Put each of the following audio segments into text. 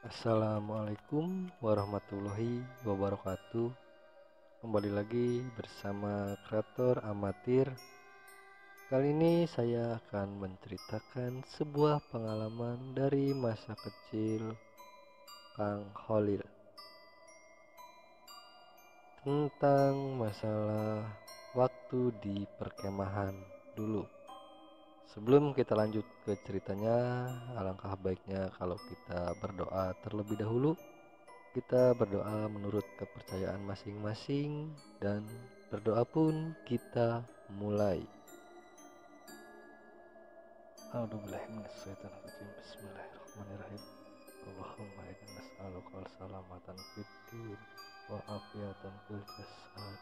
Assalamualaikum warahmatullahi wabarakatuh. Kembali lagi bersama kreator amatir. Kali ini saya akan menceritakan sebuah pengalaman dari masa kecil Kang Holil tentang masalah waktu di perkemahan dulu. Sebelum kita lanjut ke ceritanya, alangkah baiknya kalau kita berdoa terlebih dahulu. Kita berdoa menurut kepercayaan masing-masing, dan berdoa pun kita mulai. Bismillahirrahmanirrahim. Allahumma inna nas'aluka salamatan fid din wa afiatan fil jasad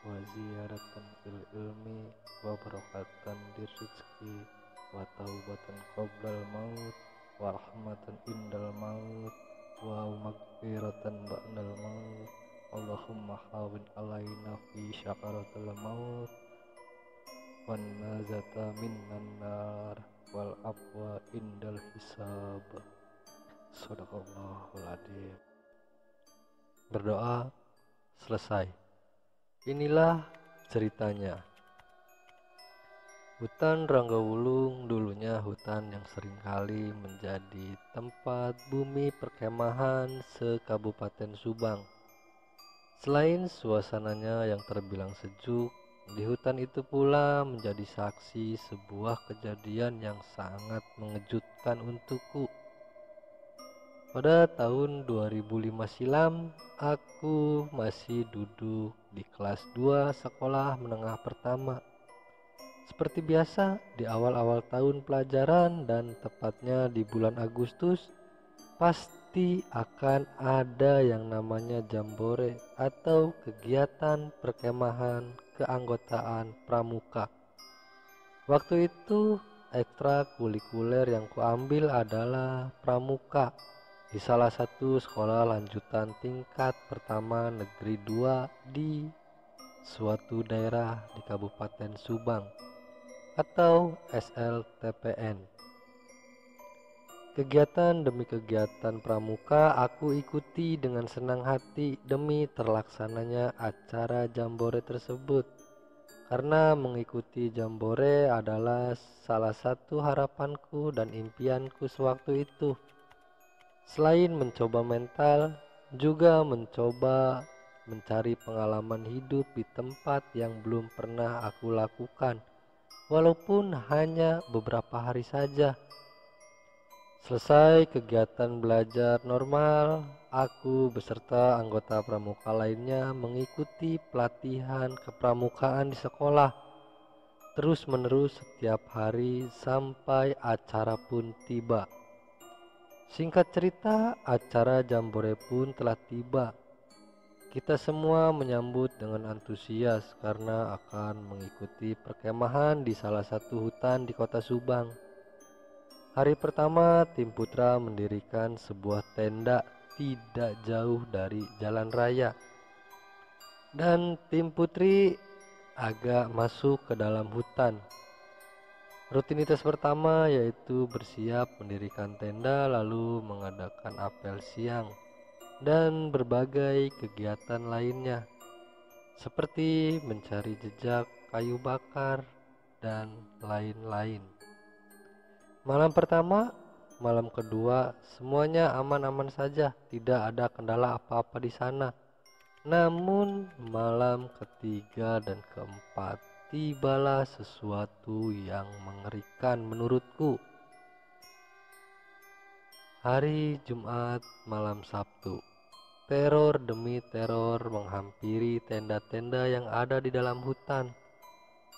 wa ziyaratan fil ilmi wa barakatan di rizki wa taubatan qoblal maut wa rahmatan indal maut wa magfiratan ba'dal maut. Allahumma hawin alaina fi syakaratul maut wan nazata minnan nar wal afwa indal hisab. Shadaqallahul adzim. Berdoa selesai. Inilah ceritanya. Hutan Ranggawulung dulunya hutan yang seringkali menjadi tempat bumi perkemahan se-Kabupaten Subang. Selain suasananya yang terbilang sejuk, di hutan itu pula menjadi saksi sebuah kejadian yang sangat mengejutkan untukku. Pada tahun 2005 silam, aku masih duduk di kelas 2 sekolah menengah pertama. Seperti biasa, di awal-awal tahun pelajaran dan tepatnya di bulan Agustus, pasti akan ada yang namanya jambore atau kegiatan perkemahan keanggotaan pramuka. Waktu itu ekstrakurikuler yang kuambil adalah pramuka di salah satu sekolah lanjutan tingkat pertama negeri 2 di suatu daerah di Kabupaten Subang atau SLTPN. Kegiatan demi kegiatan pramuka aku ikuti dengan senang hati demi terlaksananya acara jambore tersebut, karena mengikuti jambore adalah salah satu harapanku dan impianku sewaktu itu. Selain mencoba mental, juga mencoba mencari pengalaman hidup di tempat yang belum pernah aku lakukan, walaupun hanya beberapa hari saja. Selesai kegiatan belajar normal, aku beserta anggota pramuka lainnya mengikuti pelatihan kepramukaan di sekolah terus-menerus setiap hari sampai acara pun tiba. Singkat cerita, acara jambore pun telah tiba. Kita semua menyambut dengan antusias karena akan mengikuti perkemahan di salah satu hutan di kota Subang. Hari pertama, tim putra mendirikan sebuah tenda tidak jauh dari jalan raya, dan tim putri agak masuk ke dalam hutan. Rutinitas pertama yaitu bersiap mendirikan tenda, lalu mengadakan apel siang dan berbagai kegiatan lainnya seperti mencari jejak kayu bakar dan lain-lain. Malam pertama, malam kedua, semuanya aman-aman saja, tidak ada kendala apa-apa di sana. Namun malam ketiga dan keempat, tibalah sesuatu yang mengerikan menurutku. Hari Jumat malam Sabtu, teror demi teror menghampiri tenda-tenda yang ada di dalam hutan.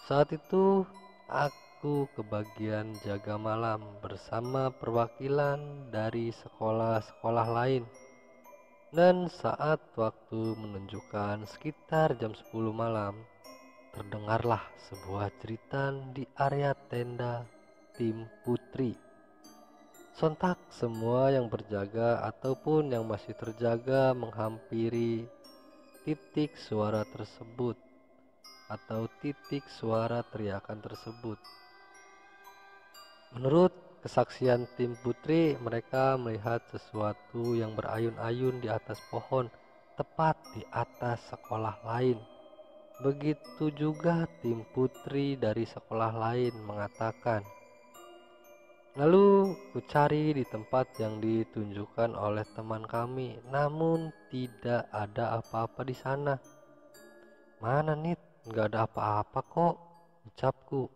Saat itu aku kebagian jaga malam bersama perwakilan dari sekolah-sekolah lain. Dan saat waktu menunjukkan sekitar jam 10 malam, terdengarlah sebuah jeritan di area tenda tim putri. Sontak semua yang berjaga ataupun yang masih terjaga menghampiri titik suara tersebut atau titik suara teriakan tersebut. Menurut kesaksian tim putri, mereka melihat sesuatu yang berayun-ayun di atas pohon, tepat di atas sekolah lain. Begitu juga tim putri dari sekolah lain mengatakan. Lalu ku cari di tempat yang ditunjukkan oleh teman kami, namun tidak ada apa-apa di sana. Mana Nit? Nggak ada apa-apa kok, ucapku.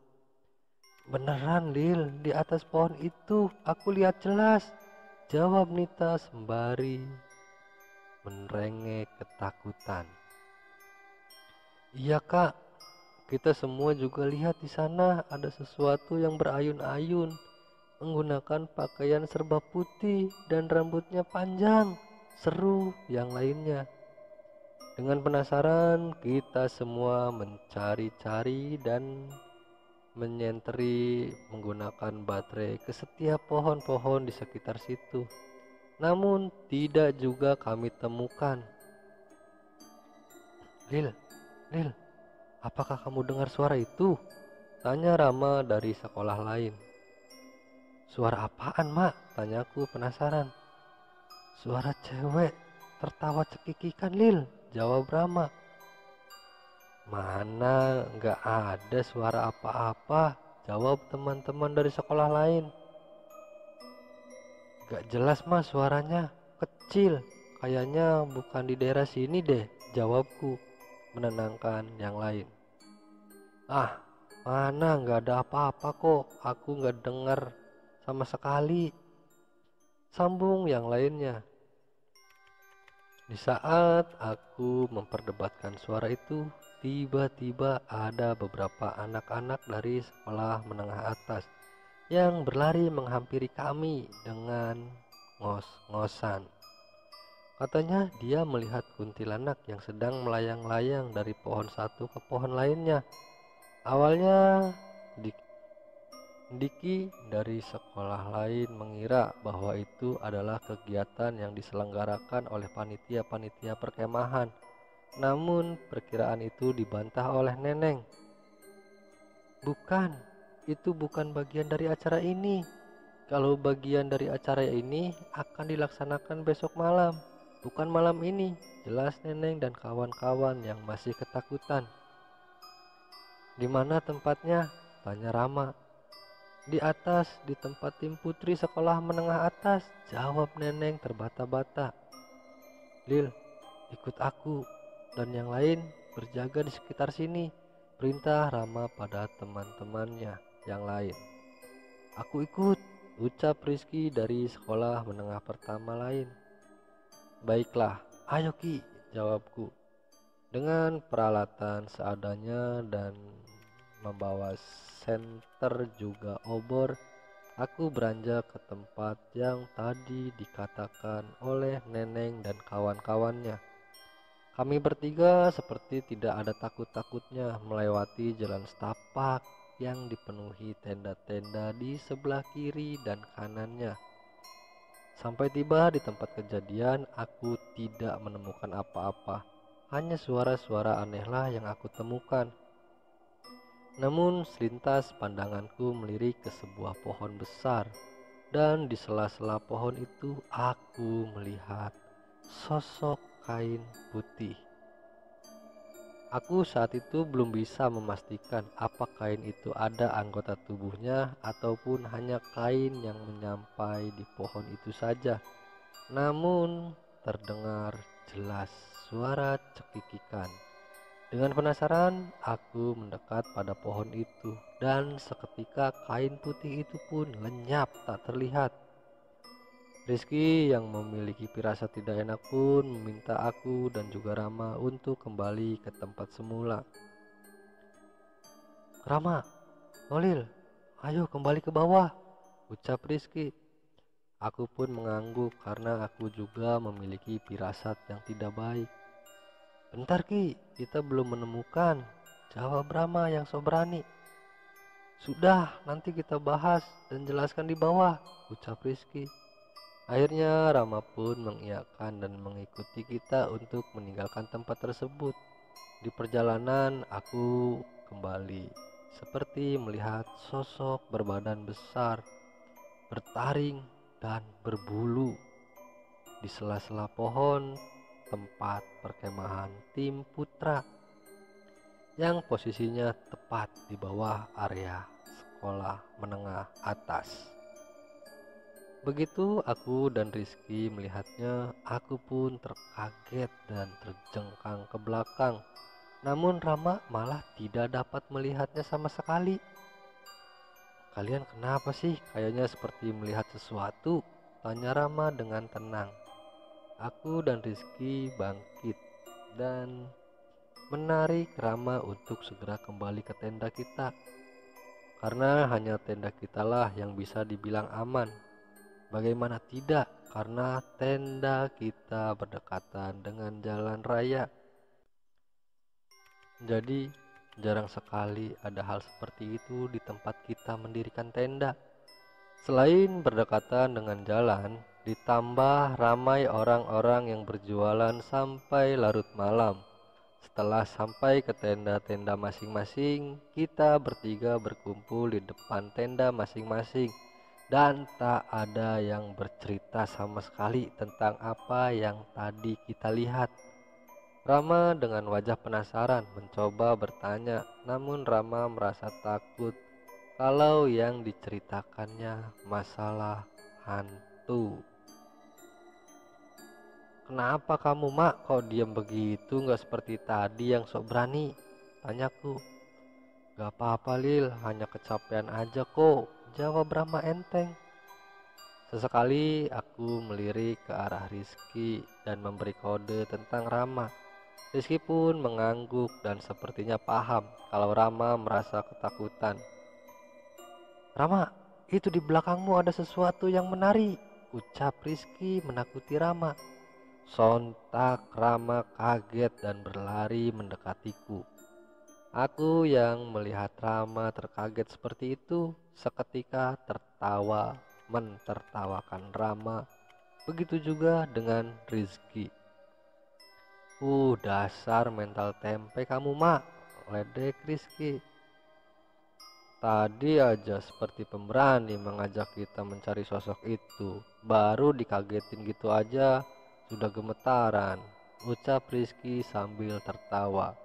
Beneran Lil, di atas pohon itu aku lihat jelas, jawab Nita sembari merengek ketakutan. Iya kak, kita semua juga lihat di sana ada sesuatu yang berayun-ayun, menggunakan pakaian serba putih dan rambutnya panjang, seru yang lainnya. Dengan penasaran, kita semua mencari-cari dan menyentri menggunakan baterai ke setiap pohon-pohon di sekitar situ. Namun tidak juga kami temukan. Lil, Lil, apakah kamu dengar suara itu? Tanya Rama dari sekolah lain. Suara apaan, Mak? Tanyaku penasaran. Suara cewek tertawa cekikikan, Lil, jawab Rama. Mana nggak ada suara apa-apa, jawab teman-teman dari sekolah lain. Gak jelas mas suaranya, kecil, kayaknya bukan di daerah sini deh, jawabku menenangkan yang lain. Ah, mana nggak ada apa-apa kok, aku nggak dengar sama sekali, sambung yang lainnya. Di saat aku memperdebatkan suara itu, tiba-tiba ada beberapa anak-anak dari sekolah menengah atas yang berlari menghampiri kami dengan ngos-ngosan. Katanya dia melihat kuntilanak yang sedang melayang-layang dari pohon satu ke pohon lainnya. Awalnya Diki dari sekolah lain mengira bahwa itu adalah kegiatan yang diselenggarakan oleh panitia-panitia perkemahan. Namun perkiraan itu dibantah oleh Neneng. Bukan, itu bukan bagian dari acara ini. Kalau bagian dari acara ini akan dilaksanakan besok malam, bukan malam ini, jelas Neneng dan kawan-kawan yang masih ketakutan. Di mana tempatnya? Tanya Rama. Di atas, di tempat tim putri sekolah menengah atas, jawab Neneng terbata-bata. Lil, ikut aku dan yang lain berjaga di sekitar sini, perintah Rama pada teman-temannya yang lain. Aku ikut, ucap Rizky dari sekolah menengah pertama lain. Baiklah, ayo Ki, jawabku. Dengan peralatan seadanya dan membawa senter juga obor, aku beranjak ke tempat yang tadi dikatakan oleh Neneng dan kawan-kawannya. Kami bertiga seperti tidak ada takut-takutnya melewati jalan setapak yang dipenuhi tenda-tenda di sebelah kiri dan kanannya. Sampai tiba di tempat kejadian, aku tidak menemukan apa-apa. Hanya suara-suara anehlah yang aku temukan. Namun selintas pandanganku melirik ke sebuah pohon besar, dan di sela-sela pohon itu aku melihat sosok kain putih. Aku saat itu belum bisa memastikan apa kain itu ada anggota tubuhnya ataupun hanya kain yang menyampai di pohon itu saja. Namun terdengar jelas suara cekikikan. Dengan penasaran, aku mendekat pada pohon itu dan seketika kain putih itu pun lenyap tak terlihat. Rizky yang memiliki firasat tidak enak pun meminta aku dan juga Rama untuk kembali ke tempat semula. Rama, Nolil, ayo kembali ke bawah, ucap Rizky. Aku pun mengangguk karena aku juga memiliki firasat yang tidak baik. Bentar Ki, kita belum menemukan, jawab Rama yang so berani. Sudah, nanti kita bahas dan jelaskan di bawah, ucap Rizky. Akhirnya Rama pun mengiyakan dan mengikuti kita untuk meninggalkan tempat tersebut. Di perjalanan aku kembali seperti melihat sosok berbadan besar bertaring, dan berbulu di sela-sela pohon tempat perkemahan tim putra yang posisinya tepat di bawah area sekolah menengah atas. Begitu aku dan Rizky melihatnya, aku pun terkaget dan terjengkang ke belakang. Namun Rama malah tidak dapat melihatnya sama sekali. "Kalian kenapa sih? Kayaknya seperti melihat sesuatu," tanya Rama dengan tenang. Aku dan Rizky bangkit dan menarik Rama untuk segera kembali ke tenda kita. Karena hanya tenda kitalah yang bisa dibilang aman. Bagaimana tidak, karena tenda kita berdekatan dengan jalan raya. Jadi jarang sekali ada hal seperti itu di tempat kita mendirikan tenda. Selain berdekatan dengan jalan, ditambah ramai orang-orang yang berjualan sampai larut malam. Setelah sampai ke tenda-tenda masing-masing, kita bertiga berkumpul di depan tenda masing-masing. Dan tak ada yang bercerita sama sekali tentang apa yang tadi kita lihat. Rama dengan wajah penasaran mencoba bertanya, namun Rama merasa takut kalau yang diceritakannya masalah hantu. "Kenapa kamu, Mak? Kok diam begitu, nggak seperti tadi yang sok berani?" tanyaku. "Gak apa-apa, Lil, hanya kecapean aja kok," jawab Rama enteng. Sesekali aku melirik ke arah Rizky dan memberi kode tentang Rama. Rizky pun mengangguk dan sepertinya paham kalau Rama merasa ketakutan. "Rama, itu di belakangmu ada sesuatu yang menari," ucap Rizky menakuti Rama. Sontak Rama kaget dan berlari mendekatiku. Aku yang melihat Rama terkaget seperti itu seketika tertawa mentertawakan Rama. Begitu juga dengan Rizky. Dasar mental tempe kamu, Mak," ledek Rizky. "Tadi aja seperti pemberani mengajak kita mencari sosok itu, baru dikagetin gitu aja sudah gemetaran," ucap Rizky sambil tertawa.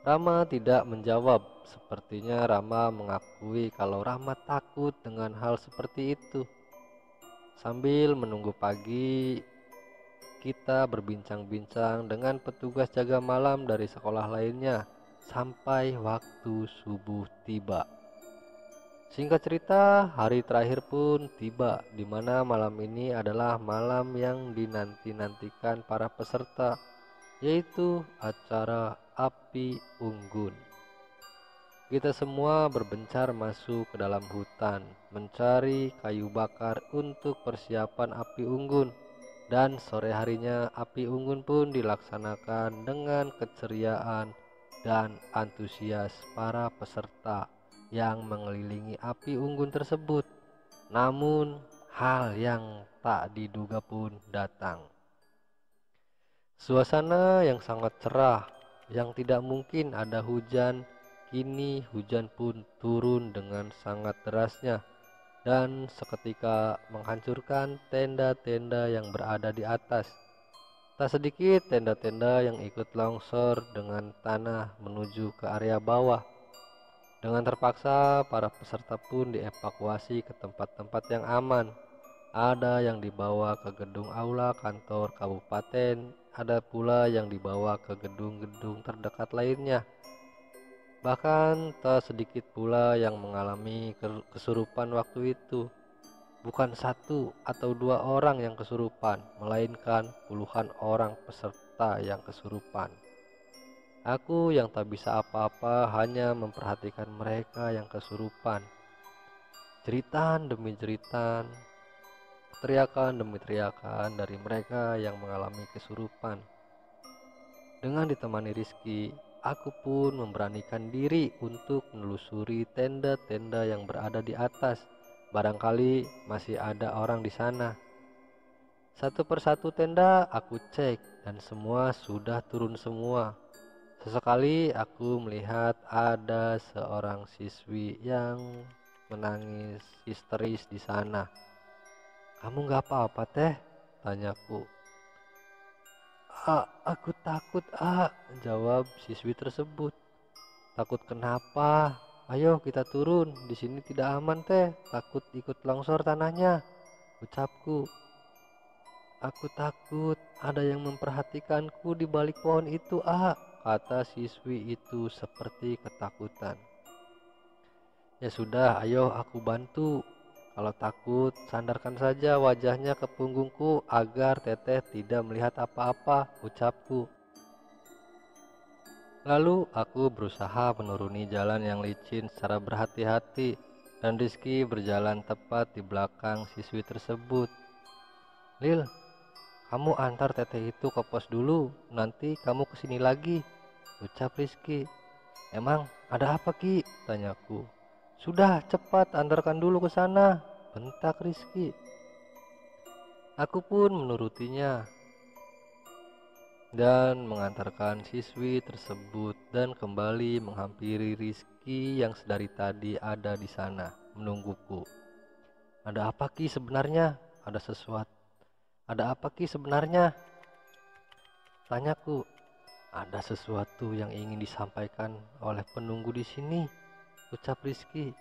Rama tidak menjawab. Sepertinya Rama mengakui kalau Rama takut dengan hal seperti itu. Sambil menunggu pagi, kita berbincang-bincang dengan petugas jaga malam dari sekolah lainnya sampai waktu subuh tiba. Singkat cerita, hari terakhir pun tiba, di mana malam ini adalah malam yang dinanti-nantikan para peserta, yaitu acara api unggun. Kita semua berbencar masuk ke dalam hutan, mencari kayu bakar untuk persiapan api unggun. Dan sore harinya api unggun pun dilaksanakan dengan keceriaan dan antusias para peserta yang mengelilingi api unggun tersebut. Namun hal yang tak diduga pun datang. Suasana yang sangat cerah, yang tidak mungkin ada hujan, kini hujan pun turun dengan sangat derasnya dan seketika menghancurkan tenda-tenda yang berada di atas. Tak sedikit tenda-tenda yang ikut longsor dengan tanah menuju ke area bawah. Dengan terpaksa, para peserta pun dievakuasi ke tempat-tempat yang aman. Ada yang dibawa ke gedung aula kantor kabupaten, ada pula yang dibawa ke gedung-gedung terdekat lainnya. Bahkan tak sedikit pula yang mengalami kesurupan waktu itu. Bukan satu atau dua orang yang kesurupan, melainkan puluhan orang peserta yang kesurupan. Aku yang tak bisa apa-apa hanya memperhatikan mereka yang kesurupan. Jeritan demi jeritan, teriakan demi teriakan dari mereka yang mengalami kesurupan. Dengan ditemani Rizky, aku pun memberanikan diri untuk menelusuri tenda-tenda yang berada di atas. Barangkali masih ada orang di sana. Satu persatu tenda aku cek dan semua sudah turun semua. Sesekali aku melihat ada seorang siswi yang menangis histeris di sana. "Kamu nggak apa-apa teh?" tanyaku. Aku takut, jawab siswi tersebut. "Takut kenapa? Ayo kita turun, di sini tidak aman teh, takut ikut longsor tanahnya," ucapku. "Aku takut ada yang memperhatikanku di balik pohon itu, kata siswi itu seperti ketakutan. "Ya sudah, ayo aku bantu. Kalau takut, sandarkan saja wajahnya ke punggungku agar teteh tidak melihat apa-apa," ucapku. Lalu aku berusaha menuruni jalan yang licin secara berhati-hati dan Rizky berjalan tepat di belakang siswi tersebut. "Lil, kamu antar teteh itu ke pos dulu, nanti kamu kesini lagi," ucap Rizky. "Emang ada apa Ki?" tanyaku. "Sudah, cepat antarkan dulu ke sana," bentak Rizky. Aku pun menurutinya dan mengantarkan siswi tersebut dan kembali menghampiri Rizky yang sedari tadi ada di sana menungguku. "Ada apa Ki sebenarnya? Ada apa Ki sebenarnya?" tanyaku. "Ada sesuatu yang ingin disampaikan oleh penunggu di sini," ucap Rizky.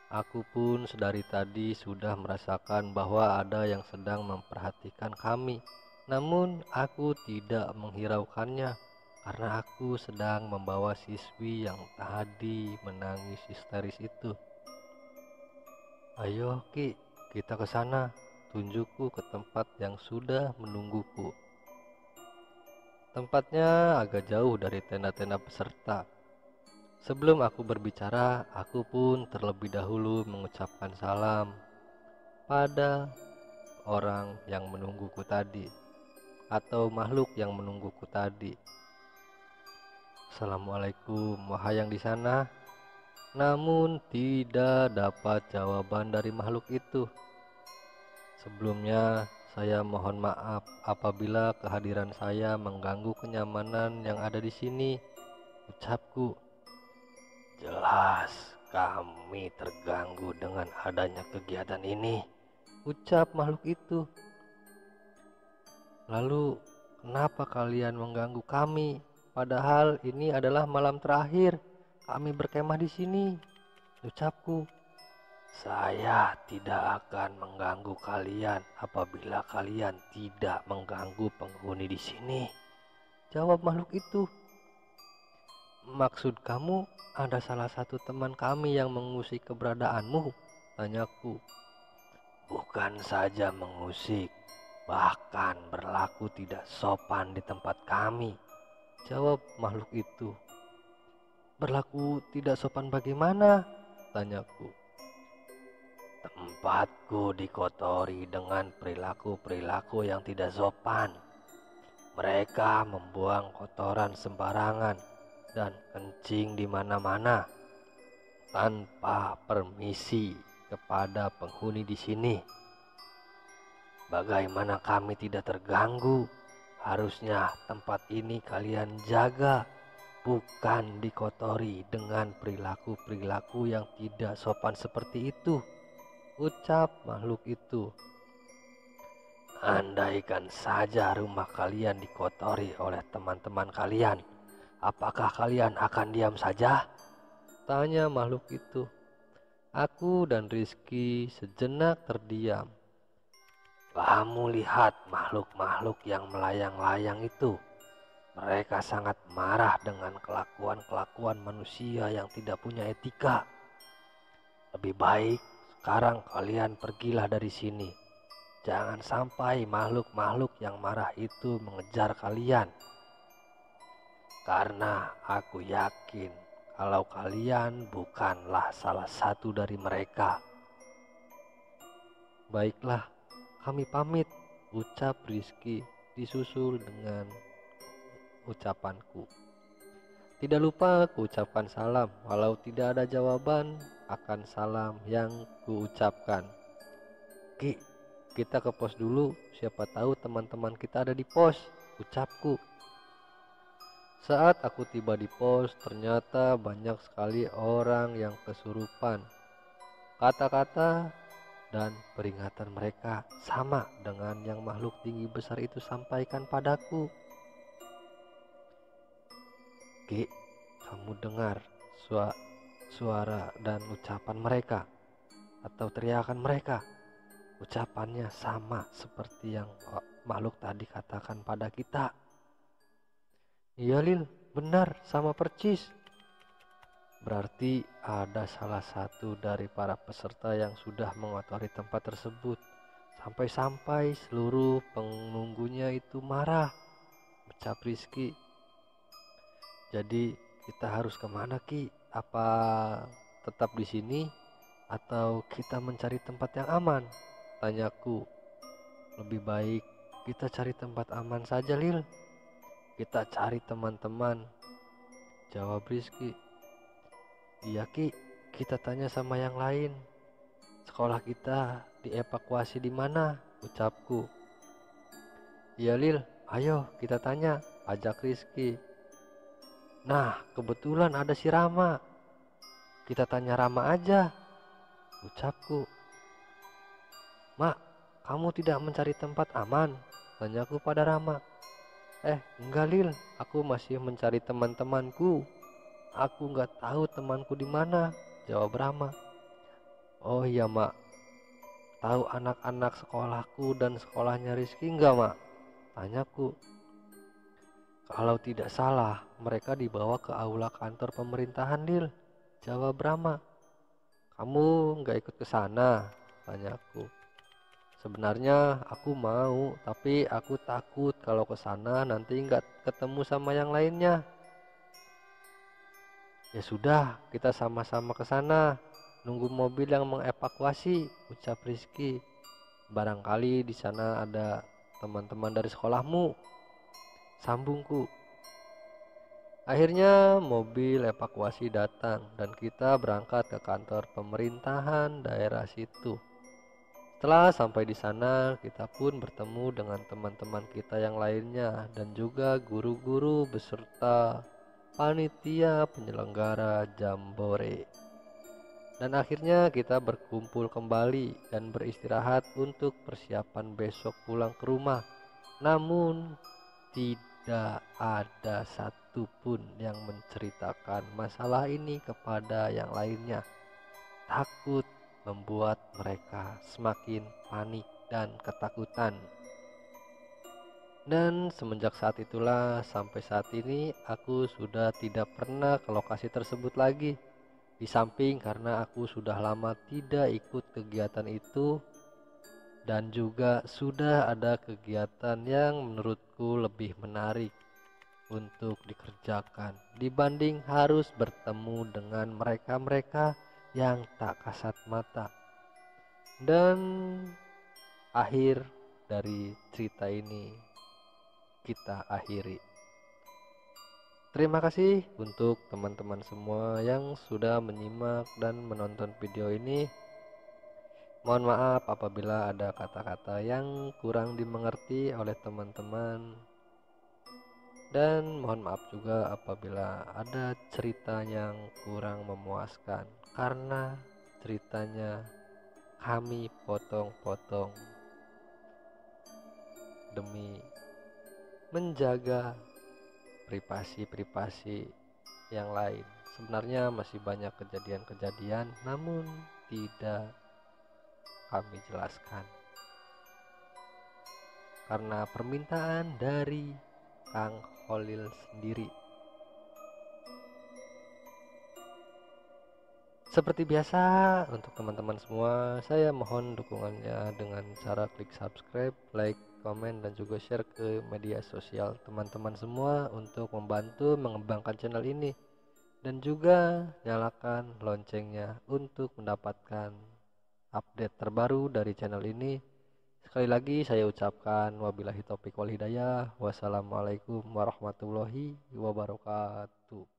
Aku pun sedari tadi sudah merasakan bahwa ada yang sedang memperhatikan kami. Namun aku tidak menghiraukannya karena aku sedang membawa siswi yang tadi menangis histeris itu. "Ayo Ki, kita ke sana," tunjukku ke tempat yang sudah menungguku. Tempatnya agak jauh dari tenda-tenda peserta. Sebelum aku berbicara, aku pun terlebih dahulu mengucapkan salam pada orang yang menungguku tadi atau makhluk yang menungguku tadi. "Assalamualaikum, wahai yang di sana." Namun tidak dapat jawaban dari makhluk itu. "Sebelumnya saya mohon maaf apabila kehadiran saya mengganggu kenyamanan yang ada di sini," ucapku. "Jelas kami terganggu dengan adanya kegiatan ini," ucap makhluk itu. "Lalu kenapa kalian mengganggu kami? Padahal ini adalah malam terakhir kami berkemah di sini," ucapku. "Saya tidak akan mengganggu kalian apabila kalian tidak mengganggu penghuni di sini," jawab makhluk itu. "Maksud kamu ada salah satu teman kami yang mengusik keberadaanmu?" tanyaku. "Bukan saja mengusik, bahkan berlaku tidak sopan di tempat kami," jawab makhluk itu. "Berlaku tidak sopan bagaimana?" tanyaku. "Tempatku dikotori dengan perilaku-perilaku yang tidak sopan. Mereka membuang kotoran sembarangan dan kencing di mana-mana tanpa permisi kepada penghuni di sini. Bagaimana kami tidak terganggu? Harusnya tempat ini kalian jaga, bukan dikotori dengan perilaku-perilaku yang tidak sopan seperti itu," ucap makhluk itu. "Andaikan saja rumah kalian dikotori oleh teman-teman kalian, apakah kalian akan diam saja?" tanya makhluk itu. Aku dan Rizky sejenak terdiam. "Kamu lihat makhluk-makhluk yang melayang-layang itu. Mereka sangat marah dengan kelakuan-kelakuan manusia yang tidak punya etika. Lebih baik sekarang kalian pergilah dari sini. Jangan sampai makhluk-makhluk yang marah itu mengejar kalian. Karena aku yakin kalau kalian bukanlah salah satu dari mereka." "Baiklah, kami pamit," ucap Rizky disusul dengan ucapanku. Tidak lupa kuucapkan salam walau tidak ada jawaban akan salam yang kuucapkan. "Ki, kita ke pos dulu, siapa tahu teman-teman kita ada di pos," ucapku. Saat aku tiba di pos, ternyata banyak sekali orang yang kesurupan. Kata-kata dan peringatan mereka sama dengan yang makhluk tinggi besar itu sampaikan padaku. Ki, kamu dengar suara dan ucapan mereka atau teriakan mereka? Ucapannya sama seperti yang makhluk tadi katakan pada kita. Iya Lil, benar, sama percis. Berarti ada salah satu dari para peserta yang sudah mengotori tempat tersebut. Sampai-sampai seluruh penunggunya itu marah, ucap Rizky. Jadi kita harus kemana Ki? Apa tetap di sini atau kita mencari tempat yang aman? Tanyaku. Lebih baik kita cari tempat aman saja Lil. Kita cari teman-teman, jawab Rizky. Iya Ki, kita tanya sama yang lain. Sekolah kita dievakuasi di mana? Ucapku. Iya Lil, ayo kita tanya, ajak Rizky. Nah, kebetulan ada si Rama. Kita tanya Rama aja, ucapku. Mak, kamu tidak mencari tempat aman? Tanyaku pada Rama. Enggak Lil, aku masih mencari teman-temanku. Aku nggak tahu temanku di mana, jawab Rama. Oh iya Mak, tahu anak-anak sekolahku dan sekolahnya Rizky nggak Mak? Tanyaku. Kalau tidak salah, mereka dibawa ke aula kantor pemerintahan Lil, jawab Rama. Kamu nggak ikut ke sana? Tanyaku. Sebenarnya aku mau, tapi aku takut kalau ke sana nanti nggak ketemu sama yang lainnya. Ya sudah, kita sama-sama ke sana. Nunggu mobil yang mengevakuasi, ucap Rizky. Barangkali di sana ada teman-teman dari sekolahmu, sambungku. Akhirnya mobil evakuasi datang dan kita berangkat ke kantor pemerintahan daerah situ. Setelah sampai di sana, kita pun bertemu dengan teman-teman kita yang lainnya dan juga guru-guru beserta panitia penyelenggara Jambore. Dan akhirnya kita berkumpul kembali dan beristirahat untuk persiapan besok pulang ke rumah. Namun tidak ada satupun yang menceritakan masalah ini kepada yang lainnya. Takut membuat mereka semakin panik dan ketakutan. Dan semenjak saat itulah sampai saat ini aku sudah tidak pernah ke lokasi tersebut lagi. Di samping karena aku sudah lama tidak ikut kegiatan itu dan juga sudah ada kegiatan yang menurutku lebih menarik untuk dikerjakan dibanding harus bertemu dengan mereka-mereka yang tak kasat mata. Dan akhir dari cerita ini kita akhiri. Terima kasih untuk teman-teman semua yang sudah menyimak dan menonton video ini. Mohon maaf apabila ada kata-kata yang kurang dimengerti oleh teman-teman. Dan mohon maaf juga apabila ada cerita yang kurang memuaskan, karena ceritanya kami potong-potong demi menjaga privasi-privasi yang lain. Sebenarnya masih banyak kejadian-kejadian namun tidak kami jelaskan karena permintaan dari Kang Holil sendiri. Seperti biasa, untuk teman-teman semua, saya mohon dukungannya dengan cara klik subscribe, like, komen, dan juga share ke media sosial teman-teman semua untuk membantu mengembangkan channel ini. Dan juga nyalakan loncengnya untuk mendapatkan update terbaru dari channel ini. Sekali lagi saya ucapkan wabillahi taufiq wal hidayah. Wassalamualaikum warahmatullahi wabarakatuh.